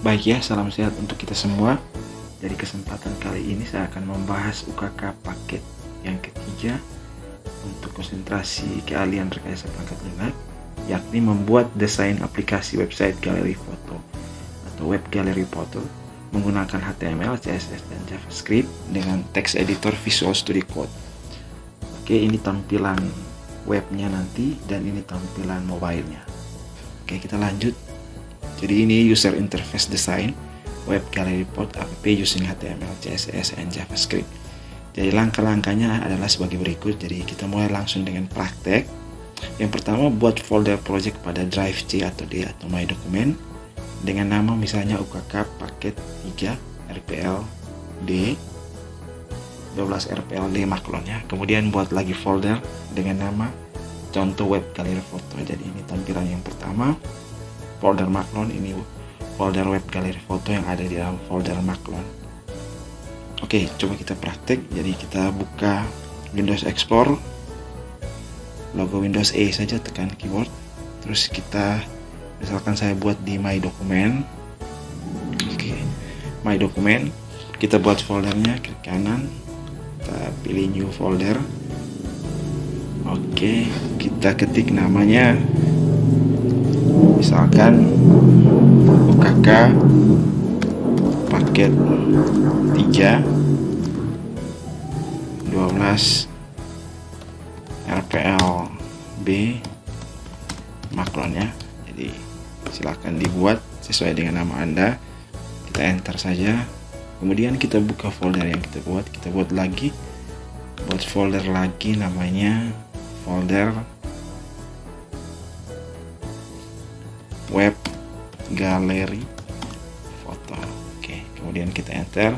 Baik ya, salam sehat untuk kita semua. Dari kesempatan kali ini saya akan membahas UKK paket yang ketiga untuk konsentrasi keahlian rekayasa perangkat lunak, yakni membuat desain aplikasi website galeri foto atau web galeri foto menggunakan HTML, CSS, dan JavaScript dengan text editor Visual Studio Code. Oke, ini tampilan webnya nanti dan ini tampilan mobilenya. Oke, kita lanjut. Jadi ini user interface design web gallery port app using HTML, CSS, and JavaScript. Jadi langkah-langkahnya adalah sebagai berikut. Jadi kita mulai langsung dengan praktek. Yang pertama, buat folder project pada drive C atau D atau My Document dengan nama misalnya UKK paket 3 RPLD 12 RPLD maklon ya. Kemudian buat lagi folder dengan nama contoh web gallery foto. Jadi ini tampilan yang pertama. Folder maklon, ini folder web galeri foto yang ada di dalam folder maklon. Oke, coba kita praktek. Jadi kita buka Windows Explorer, logo Windows E saja, tekan keyboard. Terus kita, misalkan saya buat di My Document. Oke, My Document, kita buat foldernya, klik kanan, kita pilih New Folder. Oke, kita ketik namanya, misalkan UKK paket 3 12 RPLB maklon ya. Jadi silahkan dibuat sesuai dengan nama Anda. Kita enter saja. Kemudian kita buka folder yang kita buat lagi, buat folder lagi namanya folder web galeri foto. Oke, kemudian kita enter.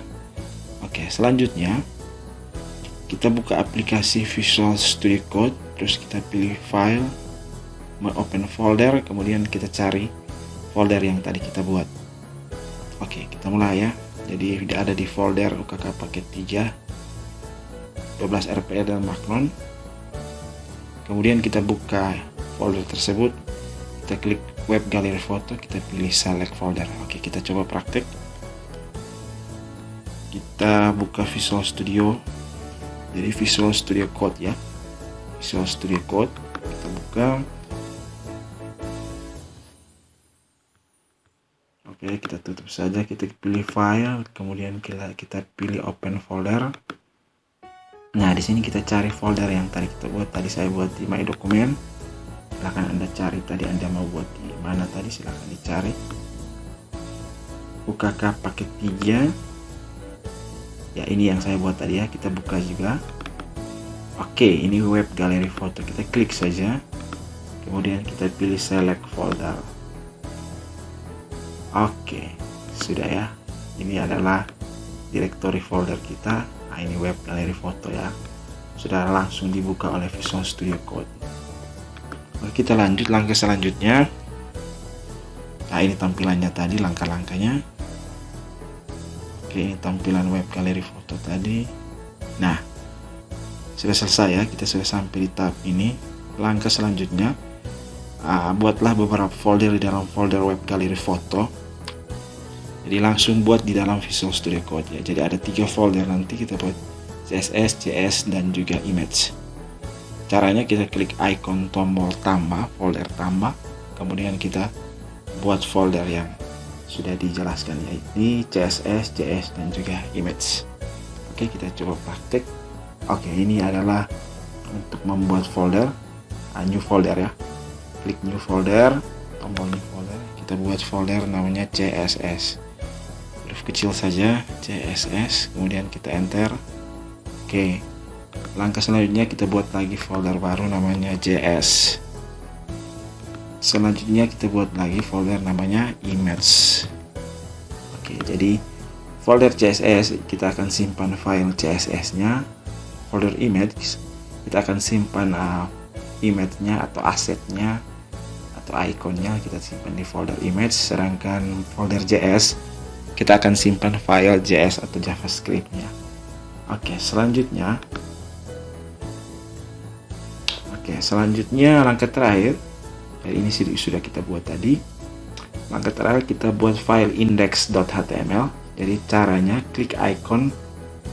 Oke, selanjutnya kita buka aplikasi Visual Studio Code, terus kita pilih file, open folder, kemudian kita cari folder yang tadi kita buat. Oke, kita mulai ya. Jadi ada di folder UKK paket 3 12 RPL dan maklon. Kemudian kita buka folder tersebut, kita klik web galeri foto, kita pilih select folder. Oke, kita coba praktek. Kita buka Visual Studio. Jadi Visual Studio Code ya. Visual Studio Code kita buka. Oke, kita tutup saja, kita pilih file, kemudian kita pilih open folder. Nah, di sini kita cari folder yang tadi kita buat. Tadi saya buat di My Document. Silahkan Anda cari tadi Anda mau buat di mana tadi, silahkan dicari. UKK paket 3 ya, ini yang saya buat tadi ya. Kita buka juga. Oke, ini web galeri foto, kita klik saja, kemudian kita pilih select folder. Oke, sudah ya. Ini adalah directory folder kita. Nah, ini web galeri foto ya, sudah langsung dibuka oleh Visual Studio Code. Oke, kita lanjut langkah selanjutnya. Nah, ini tampilannya tadi, langkah-langkahnya. Oke, ini tampilan web galeri foto tadi. Nah, sudah selesai ya, kita sudah sampai di tahap ini. Langkah selanjutnya, buatlah beberapa folder di dalam folder web galeri foto. Jadi langsung buat di dalam Visual Studio Code ya. Jadi ada 3 folder, nanti kita buat CSS, JS, dan juga image. Caranya kita klik icon tombol tambah, folder tambah, kemudian kita buat folder yang sudah dijelaskan, yaitu CSS, JS, dan juga image. Oke, kita coba praktek. Oke, ini adalah untuk membuat folder, new folder ya. Klik new folder, tombol new folder, kita buat folder namanya CSS. Huruf kecil saja, CSS, kemudian kita enter. Oke. Langkah selanjutnya kita buat lagi folder baru namanya JS. Selanjutnya kita buat lagi folder namanya image. Oke, jadi folder CSS kita akan simpan file CSS-nya. Folder image kita akan simpan image-nya atau asetnya atau ikonnya, kita simpan di folder image. Sedangkan folder JS kita akan simpan file JS atau JavaScript-nya. Oke, selanjutnya langkah terakhir. Ini sudah kita buat tadi. Langkah terakhir kita buat file index.html. Jadi caranya klik icon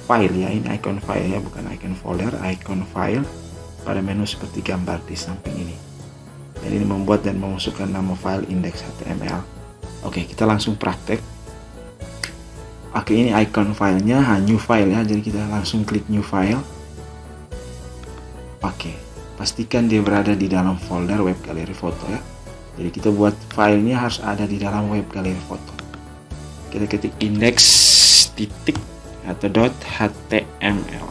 file ya, ini icon file ya, bukan icon folder, icon file pada menu seperti gambar di samping ini. Dan ini membuat dan memasukkan nama file index.html. Oke, kita langsung praktek. Oke, ini icon filenya, new file ya, jadi kita langsung klik new file. Oke, pastikan dia berada di dalam folder web galeri foto ya. Jadi kita buat filenya harus ada di dalam web galeri foto. Kita ketik index titik atau .html.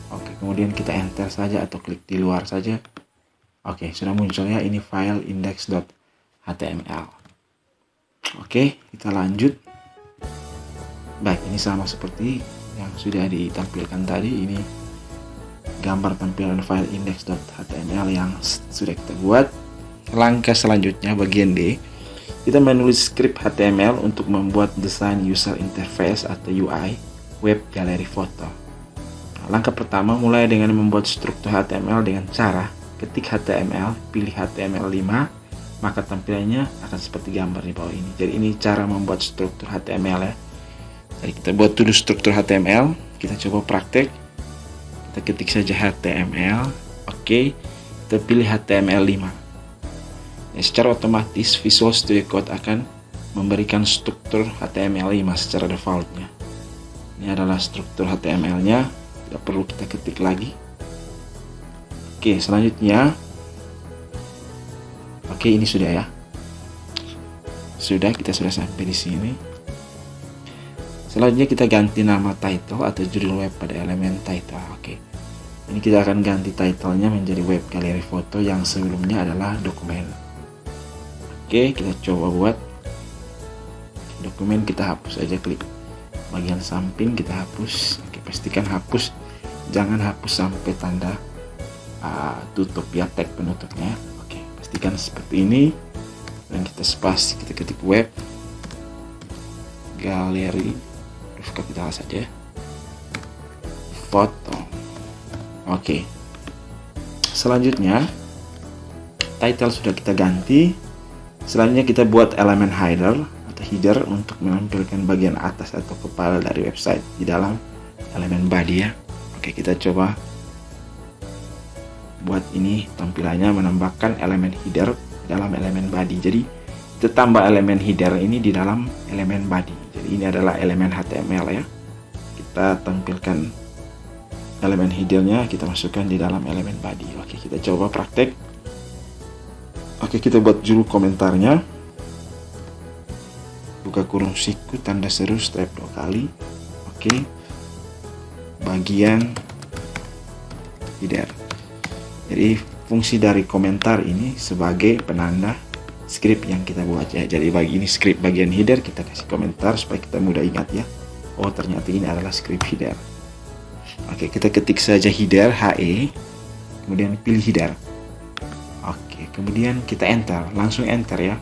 Oke, kemudian kita enter saja atau klik di luar saja. Oke, sudah muncul ya, ini file index.html. Oke, kita lanjut. Baik, ini sama seperti yang sudah ditampilkan tadi. Ini gambar tampilan file index.html yang sudah kita buat. Langkah selanjutnya bagian D, kita menulis script HTML untuk membuat desain user interface atau UI web galeri foto. Nah, langkah pertama mulai dengan membuat struktur HTML dengan cara ketik HTML, pilih HTML5, maka tampilannya akan seperti gambar di bawah ini. Jadi ini cara membuat struktur HTML ya. Jadi kita buat dulu struktur HTML, kita coba praktek. Kita ketik saja HTML, oke, kita pilih HTML5. Ya, secara otomatis Visual Studio Code akan memberikan struktur HTML5 secara defaultnya. Ini adalah struktur HTML-nya, tidak perlu kita ketik lagi. Oke, selanjutnya, oke, ini sudah ya. Sudah, kita sudah sampai di sini. Selanjutnya kita ganti nama title atau judul web pada elemen title. Oke, ini kita akan ganti titlenya menjadi web galeri foto yang sebelumnya adalah dokumen. Oke, kita coba buat dokumen, kita hapus aja, klik bagian samping, kita hapus. Oke, pastikan hapus, jangan hapus sampai tanda tutup ya, tag penutupnya. Oke, pastikan seperti ini. Dan kita spasi, kita ketik web galeri, huruf kapital saja, foto. Oke, selanjutnya title sudah kita ganti. Selanjutnya kita buat elemen header atau header untuk menampilkan bagian atas atau kepala dari website di dalam elemen body ya. Oke, kita coba buat ini tampilannya, menambahkan elemen header dalam elemen body. Jadi kita tambah elemen header ini di dalam elemen body. Jadi ini adalah elemen HTML ya. Kita tampilkan elemen headernya, kita masukkan di dalam elemen body. Oke, kita coba praktek. Oke, kita buat judul komentarnya, buka kurung siku, tanda seru, step 2 kali. Oke, bagian header. Jadi fungsi dari komentar ini sebagai penanda script yang kita buat ya. Jadi bagi ini script bagian header, kita kasih komentar supaya kita mudah ingat ya. Oh, ternyata ini adalah script header. Oke, kita ketik saja header, HE, kemudian pilih header. Oke, kemudian kita enter, langsung enter ya.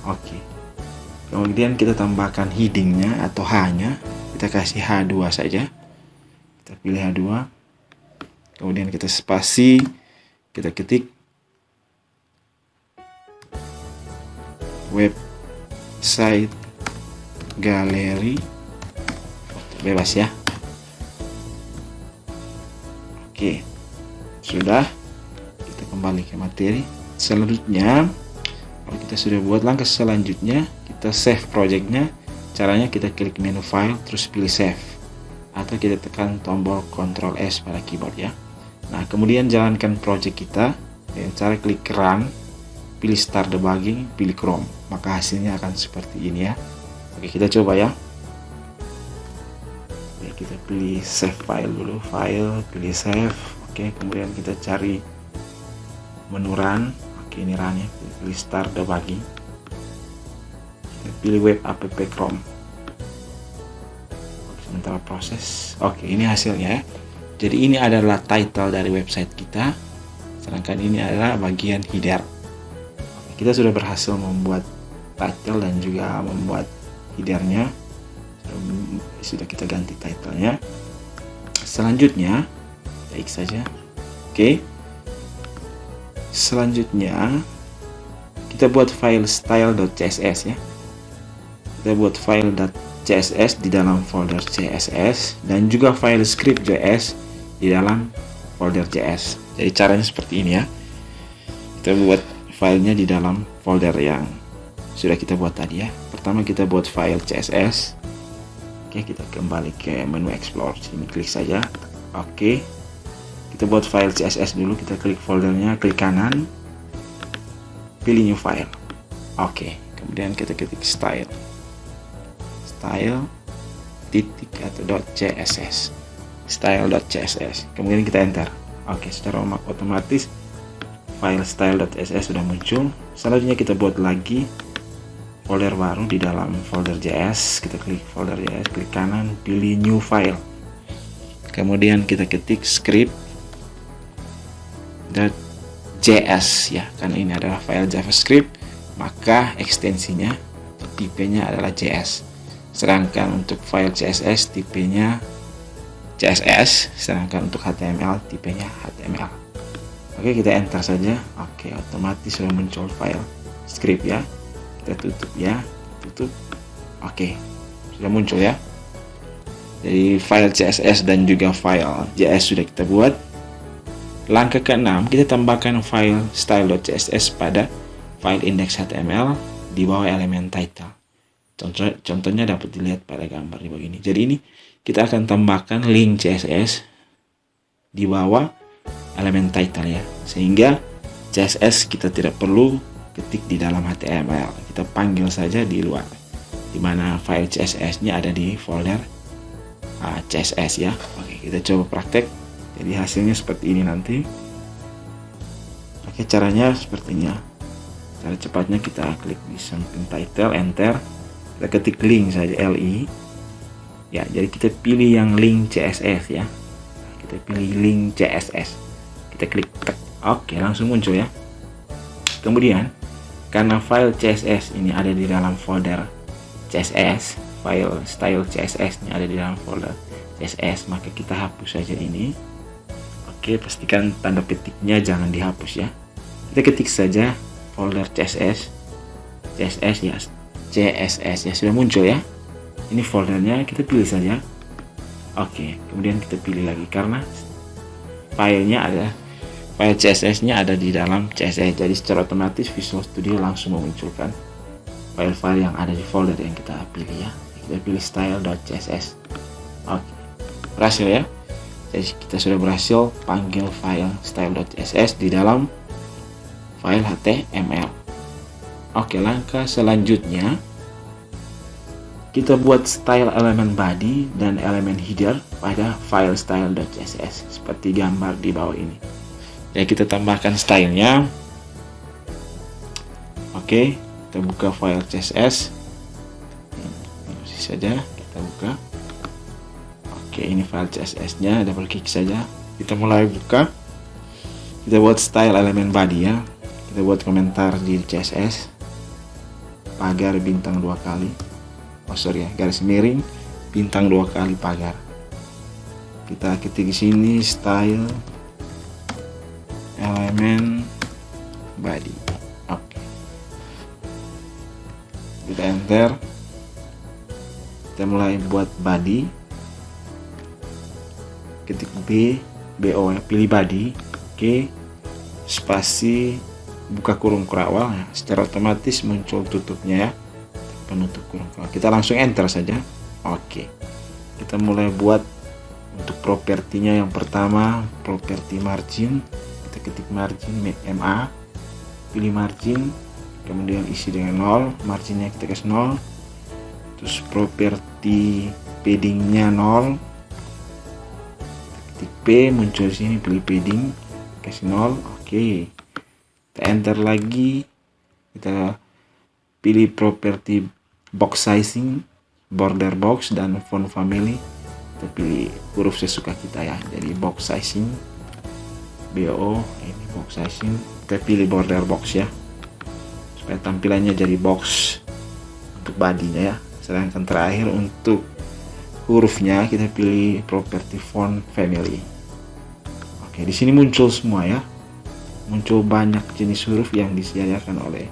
Oke, kemudian kita tambahkan headingnya atau H-nya, kita kasih H2 saja. Kita pilih H2, kemudian kita spasi, kita ketik website galeri, bebas ya. Oke, sudah. Kita kembali ke materi. Selanjutnya, kalau kita sudah buat langkah selanjutnya, kita save projectnya. Caranya kita klik menu file, terus pilih save, atau kita tekan tombol Ctrl S pada keyboard ya. Nah, kemudian jalankan project kita dengan cara klik run, pilih start debugging, pilih Chrome, maka hasilnya akan seperti ini ya. Oke, kita coba ya. Oke, kita pilih save file dulu, file, pilih save. Oke, kemudian kita cari menu run. Oke, ini run ya, pilih start debugging, kita pilih web app Chrome. Oke, sementara proses. Oke, ini hasilnya. Jadi ini adalah title dari website kita, sedangkan ini adalah bagian header. Kita sudah berhasil membuat title dan juga membuat headernya. Sudah kita ganti titlenya. Selanjutnya kita X saja. Oke, selanjutnya kita buat file style.css ya. Kita buat file .css di dalam folder CSS dan juga file script.js di dalam folder JS. Jadi caranya seperti ini ya. Kita buat filenya di dalam folder yang sudah kita buat tadi ya. Pertama kita buat file CSS. Oke, kita kembali ke menu explore. Sini klik saja. Oke. Kita buat file CSS dulu. Kita klik foldernya, klik kanan, pilih new file. Oke. Kemudian kita ketik style titik atau .css, style.css. Kemudian kita enter. Oke, secara otomatis file style.css sudah muncul. Selanjutnya kita buat lagi folder baru di dalam folder JS. Kita klik folder JS, klik kanan, pilih new file. Kemudian kita ketik script.js ya, karena ini adalah file JavaScript, maka ekstensinya tipenya adalah JS. Sedangkan untuk file CSS tipenya CSS, sedangkan untuk HTML tipenya HTML. Oke, kita enter saja. Oke, otomatis sudah muncul file script ya. Kita tutup ya, tutup. Oke, sudah muncul ya. Jadi file CSS dan juga file JS sudah kita buat. Langkah ke-6, kita tambahkan file style.css pada file index.html di bawah elemen title. Contohnya dapat dilihat pada gambar di bawah ini. Jadi ini kita akan tambahkan link CSS di bawah elemen title ya, sehingga CSS kita tidak perlu ketik di dalam HTML, kita panggil saja di luar, dimana file CSS-nya ada di folder CSS ya. Oke, kita coba praktek. Jadi hasilnya seperti ini nanti. Oke, caranya sepertinya. Cara cepatnya kita klik di samping title, enter. Kita ketik link saja, li ya. Jadi kita pilih yang link CSS ya. Kita pilih link CSS, kita klik tek. Oke, langsung muncul ya. Kemudian karena file CSS ini ada di dalam folder CSS, file style CSS nya ada di dalam folder CSS, maka kita hapus saja ini. Oke, pastikan tanda petiknya jangan dihapus ya. Kita ketik saja folder CSS ya, CSS ya, sudah muncul ya. Ini foldernya, kita pilih saja. Oke, kemudian kita pilih lagi karena filenya ada, file CSS-nya ada di dalam CSS. Jadi secara otomatis Visual Studio langsung memunculkan file-file yang ada di folder yang kita pilih ya. Kita pilih style.css. Oke, berhasil ya. Jadi kita sudah berhasil panggil file style.css di dalam file HTML. Oke, langkah selanjutnya kita buat style elemen body dan elemen header pada file style.css seperti gambar di bawah ini. Jadi kita tambahkan stylenya. Oke, kita buka file CSS. Ini saja kita buka. Oke, ini file CSS-nya, double klik saja. Kita mulai buka. Kita buat style elemen body ya. Kita buat komentar di CSS. Pagar bintang 2 kali. Oh sorry ya, garis miring bintang 2 kali pagar. Kita ketik di sini style elemen body. Oke. Kita enter. Kita mulai buat body. Ketik BO ya, pilih body. Oke. Spasi buka kurung kerawal ya, secara otomatis muncul tutupnya ya, penutup kurung kerawal. Kita langsung enter saja. Oke, kita mulai buat untuk propertinya. Yang pertama properti margin, kita ketik margin MA, pilih margin, kemudian isi dengan 0, marginnya kita kasih 0, terus properti paddingnya 0, ketik P, muncul di sini, pilih padding, kasih 0. Oke, kita enter lagi, kita pilih properti box sizing, border box, dan font family. Kita pilih huruf sesuka kita ya, jadi box sizing BO, ini box sizing. Kita pilih border box ya, supaya tampilannya jadi box untuk bodinya ya. Sedangkan terakhir untuk hurufnya kita pilih properti font family. Oke, di sini muncul semua ya. Muncul banyak jenis huruf yang disediakan oleh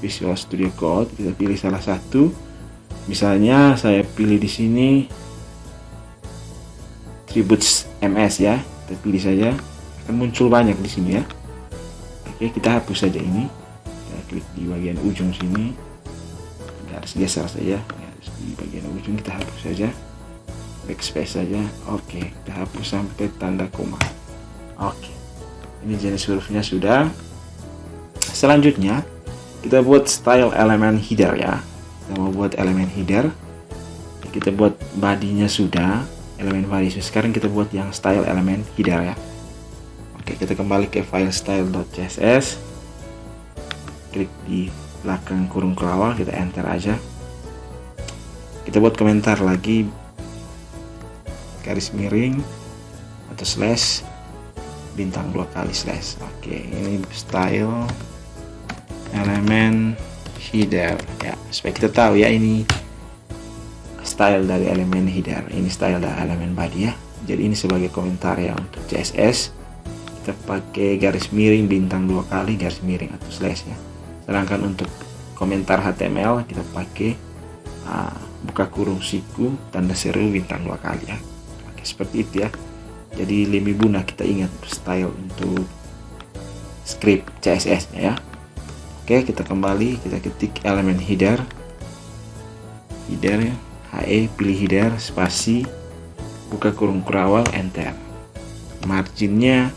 Visual Studio Code, kita pilih salah satu. Misalnya saya pilih di sini Tributes MS ya, kita pilih saja, akan muncul banyak di sini ya. Oke, kita hapus saja ini. Kita klik di bagian ujung sini, garis geser saja, garis di bagian ujung kita hapus saja, backspace saja. Oke, kita hapus sampai tanda koma. Oke, ini jenis hurufnya sudah. Selanjutnya kita buat style elemen header ya. Kita mau buat elemen header, kita buat bodinya sudah, elemen body. Sekarang kita buat yang style elemen header ya. Oke, kita kembali ke file style.css, klik di belakang kurung kelawar, kita enter aja. Kita buat komentar lagi, garis miring atau slash, bintang 2 kali slash. Oke, ini style elemen header ya, supaya kita tahu ya ini style dari elemen header, ini style dari elemen body ya. Jadi ini sebagai komentar ya untuk CSS. Kita pakai garis miring bintang 2 kali garis miring atau slash ya. Sedangkan untuk komentar HTML kita pakai buka kurung siku tanda seru bintang 2 kali ya. Oke, seperti itu ya. Jadi lebih mudah kita ingat style untuk script CSS nya ya. Oke, kita kembali, kita ketik elemen header ya, HE, pilih header, spasi, buka kurung kurawal, enter. Marginnya,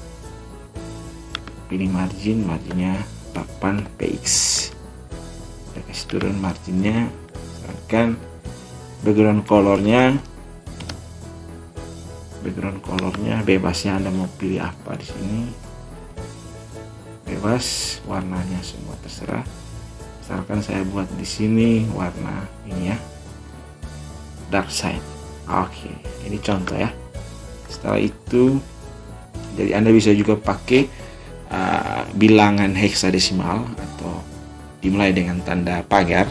pilih marginnya 8 px. Kita kasih turun marginnya. Sedangkan background colornya bebasnya, Anda mau pilih apa di sini. Bebas, warnanya semua terserah. Misalkan saya buat di sini warna ini ya, dark side. Oke, ini contoh ya. Setelah itu, jadi Anda bisa juga pakai bilangan heksadesimal atau dimulai dengan tanda pagar.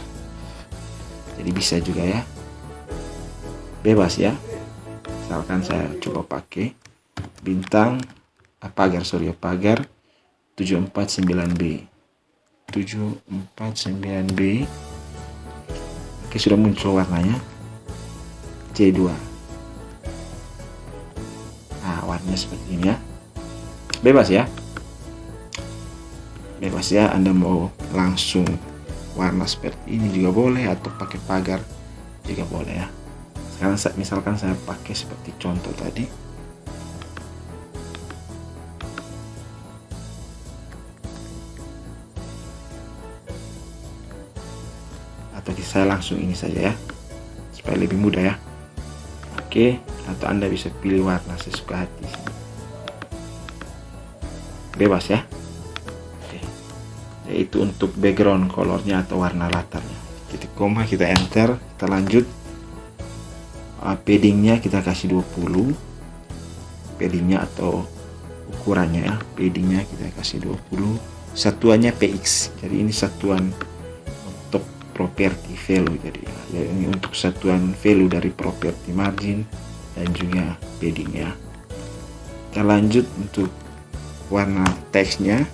Jadi bisa juga ya, bebas ya. Misalkan saya coba pakai bintang pagar 749B. 749B. Oke, sudah muncul warnanya C2. Nah, warnanya seperti ini ya. Bebas ya. Bebas ya, Anda mau langsung warna seperti ini juga boleh, atau pakai pagar juga boleh ya. Sekarang misalkan saya pakai seperti contoh tadi. Atau saya langsung ini saja ya, supaya lebih mudah ya. Oke, atau Anda bisa pilih warna sesuka hati, bebas ya. Oke, yaitu untuk background colornya atau warna latarnya. Titik koma, kita enter, kita lanjut. Paddingnya kita kasih 20, paddingnya atau ukurannya ya, paddingnya kita kasih 20, satuannya px. Jadi ini satuan property value, jadi ini untuk satuan value dari property margin dan juga padding ya. Kita lanjut untuk warna teksnya,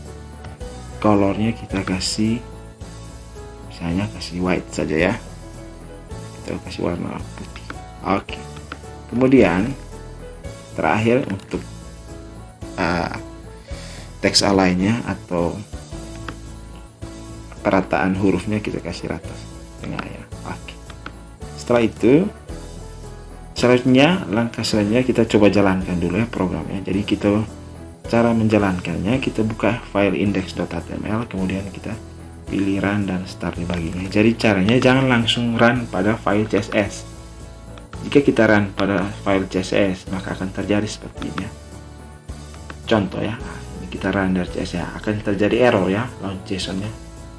colornya kita kasih, misalnya kasih white saja ya, kita kasih warna putih. Oke, kemudian terakhir untuk teks align-nya atau perataan hurufnya kita kasih rata tengah ya. Oke. Setelah itu, selanjutnya langkah selanjutnya kita coba jalankan dulu ya programnya. Jadi kita cara menjalankannya, kita buka file index.html, kemudian kita pilih run dan start debugging. Jadi caranya jangan langsung run pada file CSS. Jika kita run pada file CSS, maka akan terjadi seperti ini ya. Contoh ya, ini kita run dari CSS ya, akan terjadi error ya, launch JSON-nya,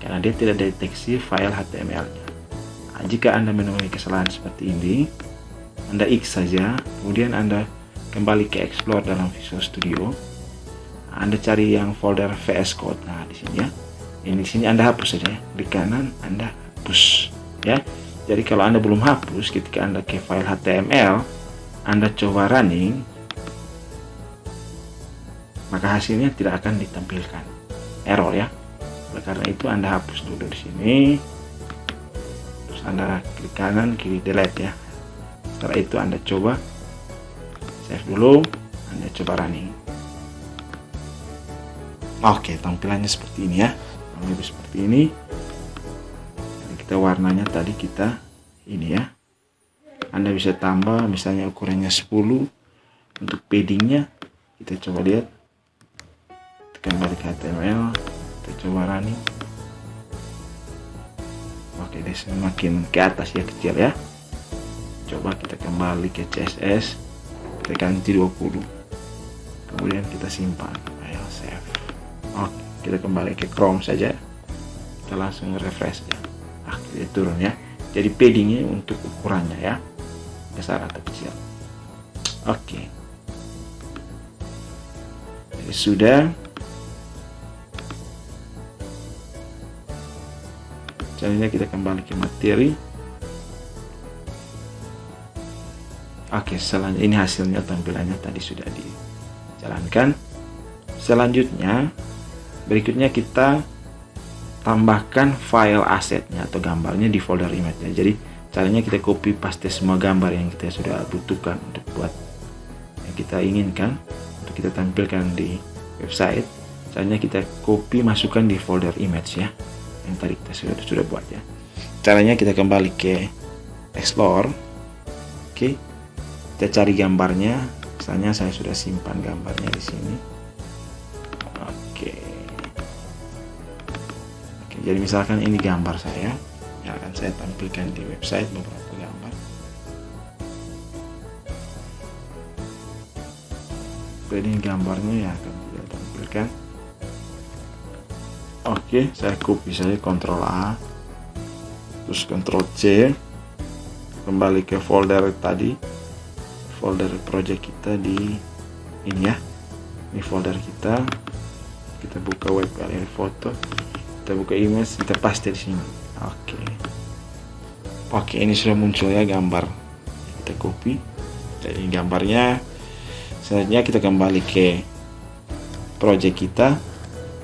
karena dia tidak deteksi file HTML-nya. Nah, jika Anda menemui kesalahan seperti ini, Anda X saja, kemudian Anda kembali ke Explore dalam Visual Studio. Nah, Anda cari yang folder VS Code. Nah, di sini ya. Ini di sini Anda hapus saja ya. Di kanan Anda hapus ya. Jadi kalau Anda belum hapus, ketika Anda ke file HTML, Anda coba running, maka hasilnya tidak akan ditampilkan error ya. Oleh karena itu Anda hapus dulu di sini, terus Anda klik kanan kiri delete ya. Setelah itu Anda coba save dulu, Anda coba running. Oke, tampilannya seperti ini ya, lebih seperti ini. Jadi kita warnanya tadi kita ini ya, Anda bisa tambah misalnya ukurannya 10. Untuk paddingnya kita coba lihat, tekan balik HTML, kita coba running. Oke, dia semakin ke atas ya, kecil ya. Coba kita kembali ke CSS, kita ganti 20, kemudian kita simpan, ayo save. Oke, kita kembali ke Chrome saja, kita langsung refresh ya. Dia turun ya. Jadi paddingnya untuk ukurannya ya, besar atau kecil. Oke, jadi sudah. Selanjutnya kita kembali ke materi. Oke, selanjutnya ini hasilnya, tampilannya tadi sudah dijalankan. Selanjutnya, berikutnya kita tambahkan file asetnya atau gambarnya di folder image-nya. Jadi caranya kita copy paste semua gambar yang kita sudah butuhkan untuk buat yang kita inginkan untuk kita tampilkan di website. Caranya kita copy, masukkan di folder image ya, yang tadi kita sudah buat ya. Caranya kita kembali ke Explore. Oke, kita cari gambarnya. Misalnya saya sudah simpan gambarnya di sini. Oke, jadi misalkan ini gambar saya yang akan saya tampilkan di website, beberapa gambar. Ini gambarnya yang akan kita tampilkan. Oke, saya copy saja, Ctrl A, terus Ctrl C, kembali ke folder tadi, folder project kita di ini ya, ini folder kita buka web gallery foto, kita buka image, kita paste di sini. Oke, ini sudah muncul ya gambar, kita copy. Jadi gambarnya. Selanjutnya kita kembali ke project kita.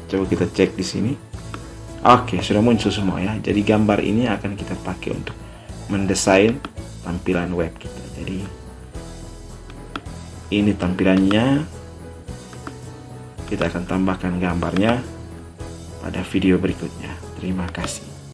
Coba kita cek di sini. Oke, sudah muncul semua ya. Jadi gambar ini akan kita pakai untuk mendesain tampilan web kita. Jadi ini tampilannya. Kita akan tambahkan gambarnya pada video berikutnya. Terima kasih.